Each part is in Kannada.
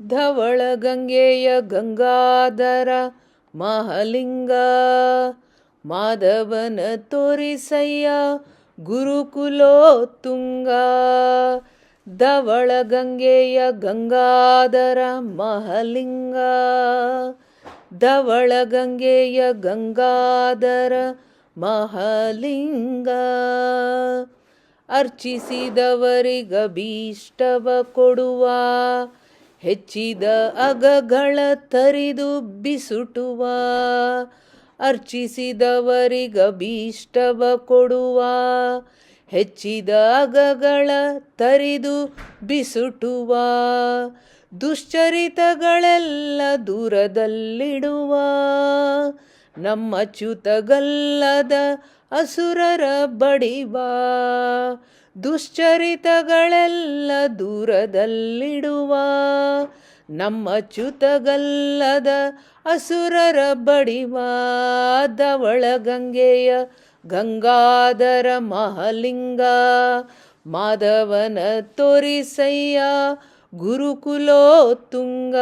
ಧವಳ ಗಂಗೆಯ ಗಂಗಾಧರ ಮಹಲಿಂಗ ಮಾಧವನ ತೋರಿಸಯ್ಯ ಗುರುಕುಲೋತ್ತುಂಗ. ಧವಳ ಗಂಗೆಯ ಗಂಗಾಧರ ಮಹಲಿಂಗ ಧವಳ ಗಂಗೆಯ ಗಂಗಾಧರ ಮಹಲಿಂಗ. ಅರ್ಚಿಸಿದವರಿಗಭೀಷ್ಟವ ಕೊಡುವ ಹೆಚ್ಚಿದ ಅಗಗಳ ತರಿದು ಬಿಸುಟುವ. ಅರ್ಚಿಸಿದವರಿಗಭೀಷ್ಟವ ಕೊಡುವ ಹೆಚ್ಚಿದ ಅಗಗಳ ತರಿದು ಬಿಸುಟುವ. ದುಶ್ಚರಿತಗಳೆಲ್ಲ ದೂರದಲ್ಲಿಡುವ ನಮ್ಮಚ್ಯುತಗಲ್ಲದ ಅಸುರರ ಬಡಿವ. ದುಶ್ಚರಿತಗಳೆಲ್ಲ ದೂರದಲ್ಲಿಡುವ ನಮ್ಮಚ್ಯುತಗಲ್ಲದ ಅಸುರರ ಬಡಿವ. ಧವಳ ಗಂಗೆಯ ಗಂಗಾಧರ ಮಹಲಿಂಗ ಮಾಧವನ ತೋರಿಸಯ್ಯ ಗುರುಕುಲೋತ್ತುಂಗ.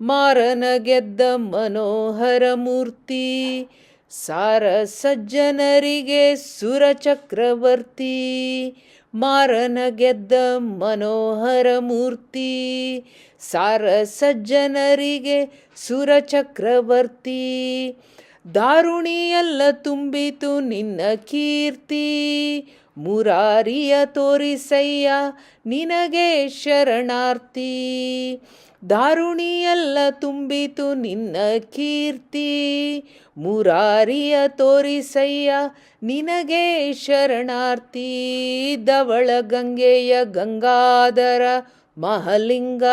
ಮಾರನ ಗೆದ್ದ ಮನೋಹರ ಮೂರ್ತಿ ಸಾರ ಸಜ್ಜನರಿಗೆ ಸುರ ಚಕ್ರವರ್ತಿ. ಮಾರನ ಗೆದ್ದ ಮನೋಹರ ಮೂರ್ತಿ ಸಾರ ಸಜ್ಜನರಿಗೆ ಸುರ ಚಕ್ರವರ್ತಿ. ದಾರುಣಿಯೆಲ್ಲ ತುಂಬಿತು ನಿನ್ನ ಕೀರ್ತಿ ಮುರಾರಿಯ ತೋರಿಸಯ್ಯ ನಿನಗೆ ಶರಣಾರ್ಥಿ. ದಾರುಣಿಯೆಲ್ಲ ತುಂಬಿತು ನಿನ್ನ ಕೀರ್ತಿ ಮುರಾರಿಯ ತೋರಿಸಯ್ಯ ನಿನಗೆ ಶರಣಾರ್ಥಿ. ಧವಳ ಗಂಗೆಯ ಗಂಗಾಧರ ಮಹಲಿಂಗ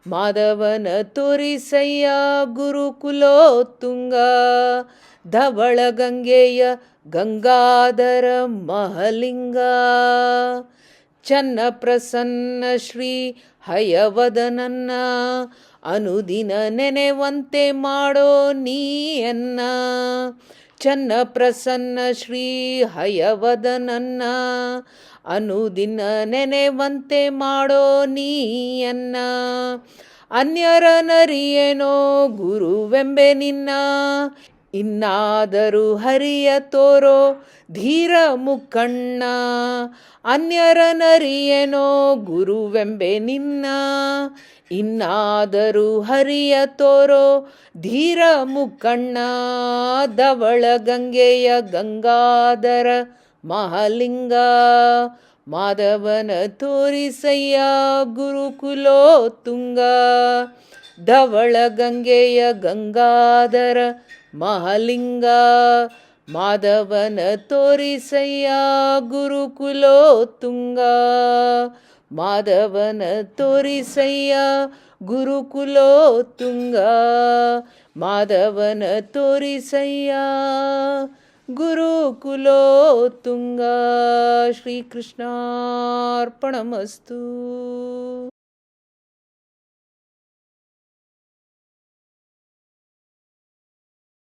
ಮಾಧವನ ತೋರಿಸಯ್ಯ ಗುರುಕುಲೋತ್ತುಂಗ. ಧವಳ ಗಂಗೆಯ ಗಂಗಾಧರ ಮಹಲಿಂಗ. ಚನ್ನ ಪ್ರಸನ್ನ ಶ್ರೀ ಹಯವದನನ್ನ ಅನುದಿನ ನೆನೆವಂತೆ ಮಾಡೋ ನೀಯನ್ನ. ಚನ್ನ ಪ್ರಸನ್ನ ಶ್ರೀ ಹಯವದನನ್ನ ಅನುದಿನ ನೆನೆವಂತೆ ಮಾಡೋ ನೀಯನ್ನ. ಅನ್ಯರ ನರಿಯೇನೋ ಗುರುವೆಂಬೆ ನಿನ್ನ ಇನ್ನಾದರೂ ಹರಿಯ ತೋರೋ ಧೀರ ಮುಖಣ್ಣ. ಅನ್ಯರ ನರಿಯೇನೋ ಗುರುವೆಂಬೆ ನಿನ್ನ ಇನ್ನಾದರೂ ಹರಿಯ ತೋರೋ ಧೀರ ಮುಖಣ್ಣ. ಧವಳ ಗಂಗೆಯ ಗಂಗಾಧರ ಮಹಲಿಂಗ ಮಾಧವನ ತೋರಿಸಯ್ಯ ಗುರುಕುಲೋತ್ತುಂಗ. ಧವಳ ಗಂಗೆಯ ಗಂಗಾಧರ ಮಹಲಿಂಗ ಮಾಧವನ ತೋರಿಸಯ್ಯ ಗುರುಕುಲೋತ್ತುಂಗ. ಮಾಧವನ ತೋರಿಸಯ್ಯ ಗುರುಕುಲೋತ್ತುಂಗ. ಮಾಧವನ ತೋರಿಸಯ್ಯ ಗುರುಕುಲೋತ್ತುಂಗ. ಶ್ರೀಕೃಷ್ಣಾರ್ಪಣಮಸ್ತು.